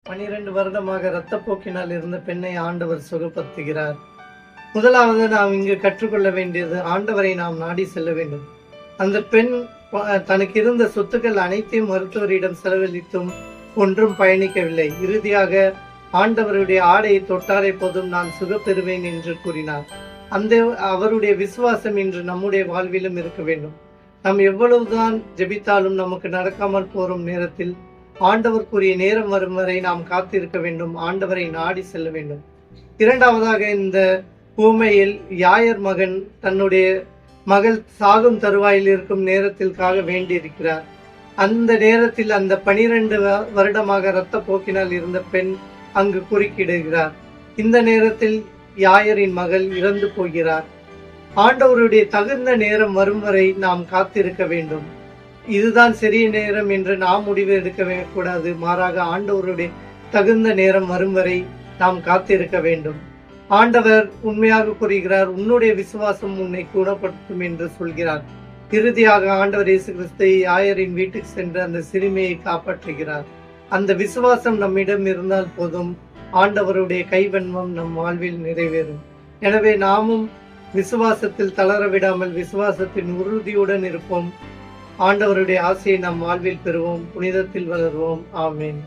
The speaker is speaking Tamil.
12 வருடமாக இரத்தப்போக்கினால் இருந்த பெண்ணை ஆண்டவர் சுகப்படுத்துகிறார். முதலாவது நாம் இங்கு கற்றுக்கொள்ள வேண்டியது, ஆண்டவரை நாம் நாடி செல்ல வேண்டும். அந்த பெண் தனக்கு இருந்த சொத்துக்கள் அனைத்தையும் மருத்துவரிடம் செலவழித்தும் ஒன்றும் பயணிக்கவில்லை. இறுதியாக ஆண்டவருடைய ஆடையை தொட்டாலே போதும் நான் சுகப்பெறுவேன் என்று கூறினார். அந்த அவருடைய விசுவாசம் இன்று நம்முடைய வாழ்விலும் இருக்க வேண்டும். நாம் எவ்வளவுதான் ஜெபித்தாலும் நமக்கு நடக்காமல் போகும் நேரத்தில் ஆண்டவருக்குரிய நேரம் வரும் வரை நாம் காத்திருக்க வேண்டும். ஆண்டவரை நாடி செல்ல வேண்டும். இரண்டாவதாக, இந்த ஊமையில் யாயர் மகன் தன்னுடைய மகள் சாகும் தருவாயில் இருக்கும் நேரத்திற்காக வேண்டியிருக்கிறார். அந்த நேரத்தில் அந்த 12 வருடமாக இரத்த போக்கினால் இருந்த பெண் அங்கு குறுக்கிடுகிறார். இந்த நேரத்தில் யாயரின் மகள் இறந்து போகிறார். ஆண்டவருடைய தகுந்த நேரம் வரும் வரை நாம் காத்திருக்க வேண்டும். இதுதான் சரிய நேரம் என்று நாம் முடிவு எடுக்க கூடாது. மாறாக ஆண்டவருடைய தகுந்த நேரம் வரும் வரை நாம் காத்திருக்க வேண்டும். ஆண்டவர் உண்மையாக கூறுகிறார், உன்னுடைய விசுவாசம் உன்னை குணப்படுத்தும் என்று சொல்கிறார். இறுதியாக ஆண்டவர் இயேசு கிறிஸ்து யாயரின் வீட்டுக்கு சென்று அந்த சிறுமியை காப்பாற்றுகிறார். அந்த விசுவாசம் நம்மிடம் இருந்தால் போதும், ஆண்டவருடைய கைவன்மம் நம் வாழ்வில் நிறைவேறும். எனவே நாமும் விசுவாசத்தில் தளர விடாமல் விசுவாசத்தின் உறுதியுடன் இருப்போம். ஆண்டவருடைய ஆசையை நம் வாழ்வில் பெறுவோம். புனிதத்தில் வளர்வோம். ஆமேன்.